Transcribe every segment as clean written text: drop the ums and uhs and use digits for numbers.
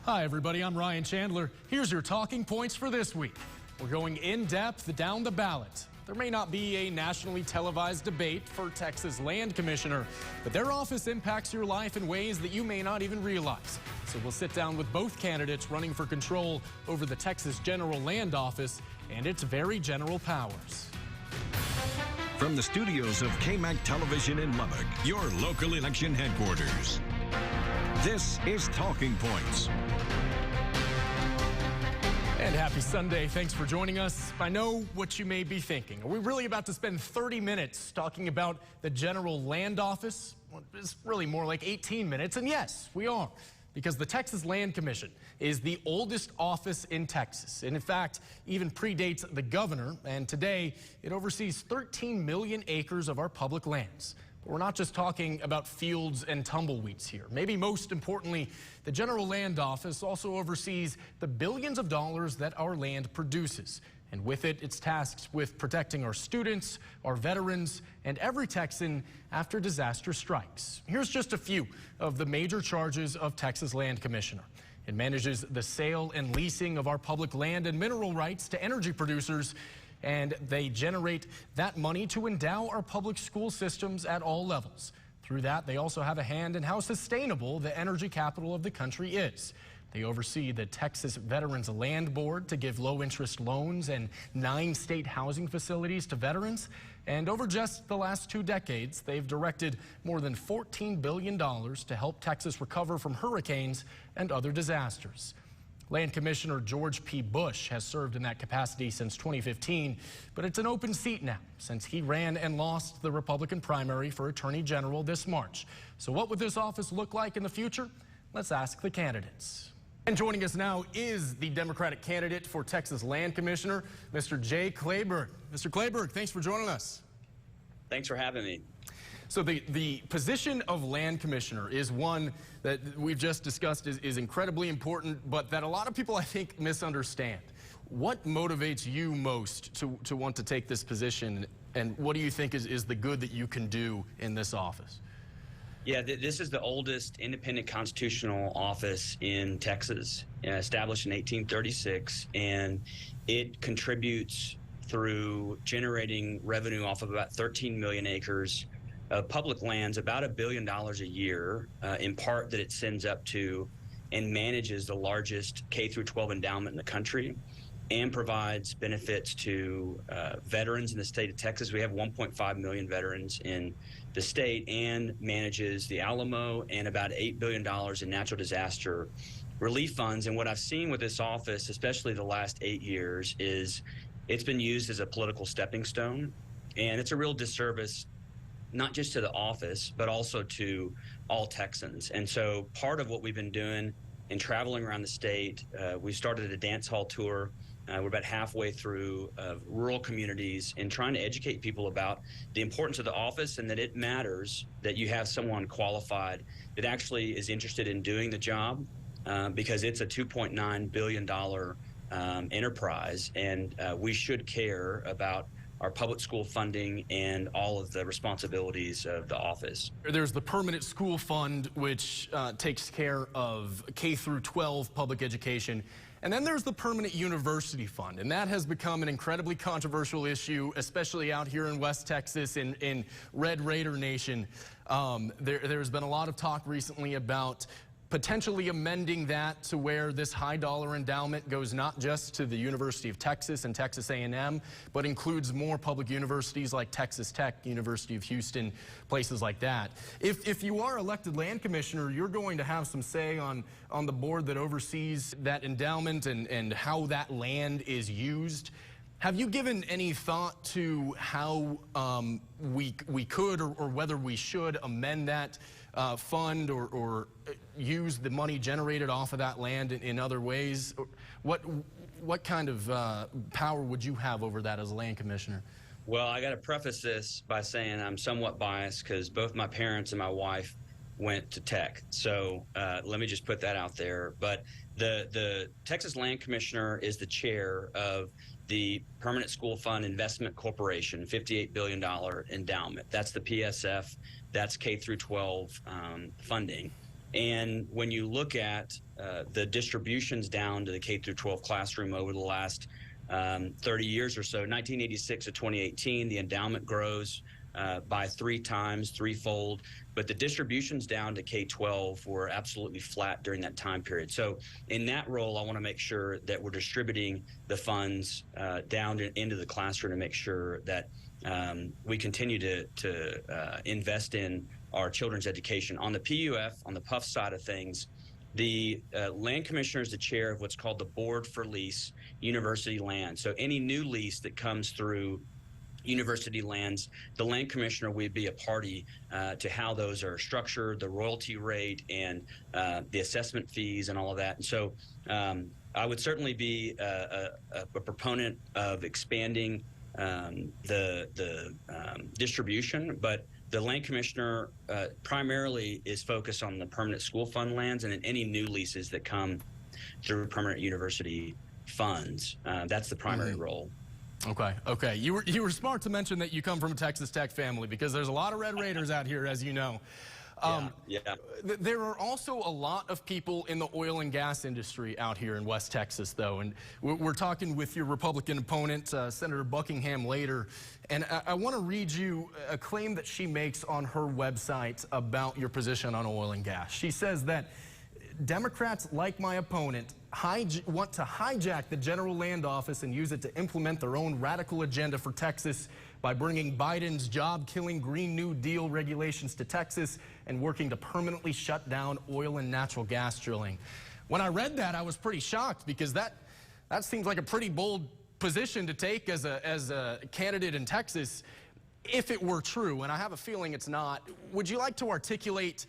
Hi, everybody. I'm Ryan Chandler. Here's your talking points for this week. We're going in depth down the ballot. There may not be a nationally televised debate for Texas Land Commissioner, but their office impacts your life in ways that you may not even realize. So we'll sit down with both candidates running for control over the Texas General Land Office and its very general powers. From the studios of KAMC Television in Lubbock, your local election headquarters. This is Talking Points. And happy Sunday. Thanks for joining us. I know what you may be thinking. Are we really about to spend 30 minutes talking about the General Land Office? Well, it's really more like 18 minutes. And yes, we are. Because the Texas Land Commission is the oldest office in Texas. And in fact, even predates the governor. And today, it oversees 13 million acres of our public lands. But we're not just talking about fields and tumbleweeds here. Maybe most importantly, the General Land Office also oversees the billions of dollars that our land produces. And with it, it's tasked with protecting our students, our veterans, and every Texan after disaster strikes. Here's just a few of the major charges of Texas Land Commissioner. It manages the sale and leasing of our public land and mineral rights to energy producers, and they generate that money to endow our public school systems at all levels. Through that, they also have a hand in how sustainable the energy capital of the country is. They oversee the Texas Veterans Land Board to give low-interest loans and 9 state housing facilities to veterans. And over just the last 2 decades, they've directed more than $14 billion to help Texas recover from hurricanes and other disasters. Land Commissioner George P. Bush has served in that capacity since 2015, but it's an open seat now since he ran and lost the Republican primary for Attorney General this March. So what would this office look like in the future? Let's ask the candidates. And joining us now is the Democratic candidate for Texas Land Commissioner, Mr. Jay Kleberg. Mr. Kleberg, thanks for joining us. Thanks for having me. So the position of Land Commissioner is one that we've just discussed is incredibly important, but that a lot of people, I think, misunderstand. What motivates you most to want to take this position, and what do you think is the good that you can do in this office? Yeah, this is the oldest independent constitutional office in Texas, established in 1836, and it contributes through generating revenue off of about 13 million acres of public lands, about $1 billion a year, in part that it sends up to and manages the largest K-12 endowment in the country, and provides benefits to veterans in the state of Texas. We have 1.5 million veterans in the state, and manages the Alamo and about $8 billion in natural disaster relief funds. And what I've seen with this office, especially the last 8 years, is it's been used as a political stepping stone. And it's a real disservice, not just to the office, but also to all Texans. And so part of what we've been doing and traveling around the state, we started a dance hall tour. We're about halfway through rural communities and trying to educate people about the importance of the office and that it matters that you have someone qualified that actually is interested in doing the job, because it's a $2.9 billion enterprise, and we should care about our public school funding and all of the responsibilities of the office. There's the Permanent School Fund, which takes care of K-12 public education. And then there's the Permanent University Fund, and that has become an incredibly controversial issue, especially out here in West Texas in Red Raider Nation. There's been a lot of talk recently about potentially amending that to where this high-dollar endowment goes not just to the University of Texas and Texas A&M, but includes more public universities like Texas Tech, University of Houston, places like that. If you are elected land commissioner, you're going to have some say on the board that oversees that endowment and how that land is used. Have you given any thought to how we could or whether we should amend that fund or use the money generated off of that land in other ways? What kind of power would you have over that as a land commissioner? Well, I got to preface this by saying I'm somewhat biased because both my parents and my wife went to Tech. So let me just put that out there. But the Texas Land Commissioner is the chair of the Permanent School Fund Investment Corporation, $58 billion endowment. That's the PSF. That's K through 12 funding. And when you look at the distributions down to the K through 12 classroom over the last 30 years or so, 1986 to 2018, the endowment grows by threefold, but the distributions down to K-12 were absolutely flat during that time period. So in that role, I want to make sure that we're distributing the funds down into the classroom to make sure that we continue to invest in our children's education. On the PUF, on the PUF side of things, the land commissioner is the chair of what's called the Board for Lease University Land. So any new lease that comes through university lands, the land commissioner would be a party to how those are structured, the royalty rate, and the assessment fees and all of that. And so I would certainly be a proponent of expanding the distribution, but the land commissioner primarily is focused on the permanent school fund lands and then any new leases that come through permanent university funds. That's the primary role. Okay. You were smart to mention that you come from a Texas Tech family, because there's a lot of Red Raiders out here, as you know. Yeah. There are also a lot of people in the oil and gas industry out here in West Texas, though, and we're talking with your Republican opponent, Senator Buckingham, later, and I want to read you a claim that she makes on her website about your position on oil and gas. She says that Democrats, like my opponent, want to hijack the General Land Office and use it to implement their own radical agenda for Texas by bringing Biden's job-killing Green New Deal regulations to Texas and working to permanently shut down oil and natural gas drilling. When I read that, I was pretty shocked, because that seems like a pretty bold position to take as a candidate in Texas, if it were true, and I have a feeling it's not. Would you like to articulate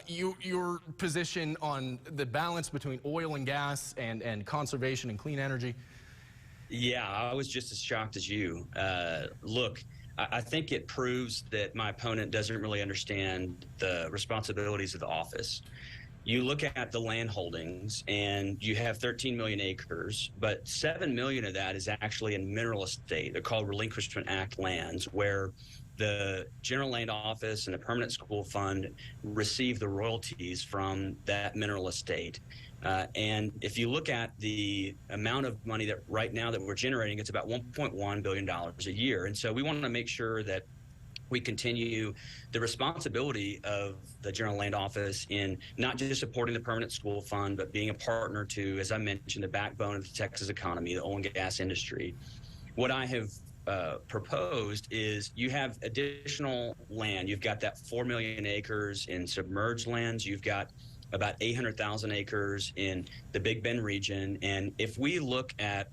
your position on the balance between oil and gas and conservation and clean energy? Yeah, I was just as shocked as you. Look, I think it proves that my opponent doesn't really understand the responsibilities of the office. You look at the land holdings, and you have 13 million acres, but 7 million of that is actually in mineral estate. They're called Relinquishment Act lands, where the General Land Office and the Permanent School Fund receive the royalties from that mineral estate. And if you look at the amount of money that right now that we're generating, it's about $1.1 billion a year. And so we want to make sure that we continue the responsibility of the General Land Office in not just supporting the Permanent School Fund, but being a partner to, as I mentioned, the backbone of the Texas economy, the oil and gas industry. What I have proposed is you have additional land. You've got that 4 million acres in submerged lands. You've got about 800,000 acres in the Big Bend region. And if we look at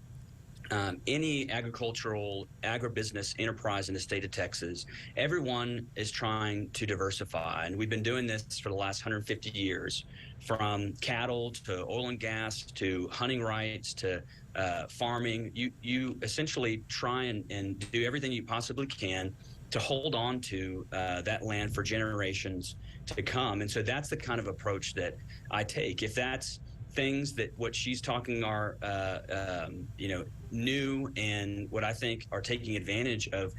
any agricultural, agribusiness enterprise in the state of Texas, everyone is trying to diversify. And we've been doing this for the last 150 years, from cattle to oil and gas to hunting rights to farming. You essentially try and do everything you possibly can to hold on to that land for generations to come. And so that's the kind of approach that I take. If that's things that what she's talking are, new and what I think are taking advantage of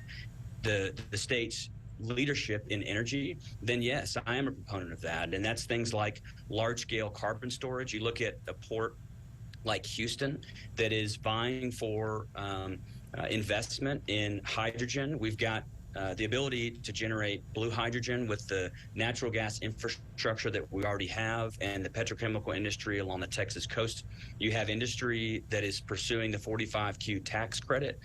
the state's leadership in energy, then yes, I am a proponent of that. And that's things like large-scale carbon storage. You look at a port like Houston that is vying for investment in hydrogen. We've got the ability to generate blue hydrogen with the natural gas infrastructure that we already have and the petrochemical industry along the Texas coast. You have industry that is pursuing the 45Q tax credit,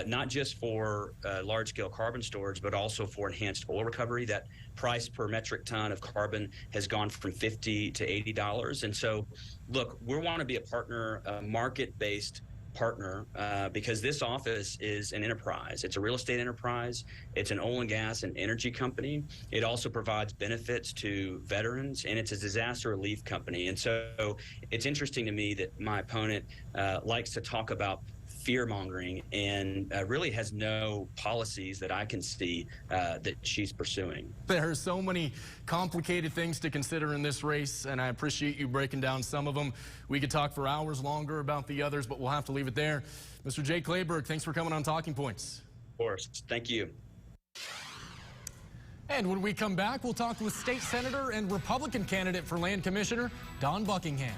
not just for large-scale carbon storage, but also for enhanced oil recovery. That price per metric ton of carbon has gone from $50 to $80. And so, look, we want to be a partner, a market-based partner, because this office is an enterprise. It's a real estate enterprise. It's an oil and gas and energy company. It also provides benefits to veterans, and it's a disaster relief company. And so it's interesting to me that my opponent likes to talk about fear-mongering and really has no policies that I can see that she's pursuing. There are so many complicated things to consider in this race, and I appreciate you breaking down some of them. We could talk for hours longer about the others, but we'll have to leave it there. Mr. Jay Clayburgh, thanks for coming on Talking Points. Of course. Thank you. And when we come back, we'll talk with State Senator and Republican candidate for Land Commissioner Don Buckingham.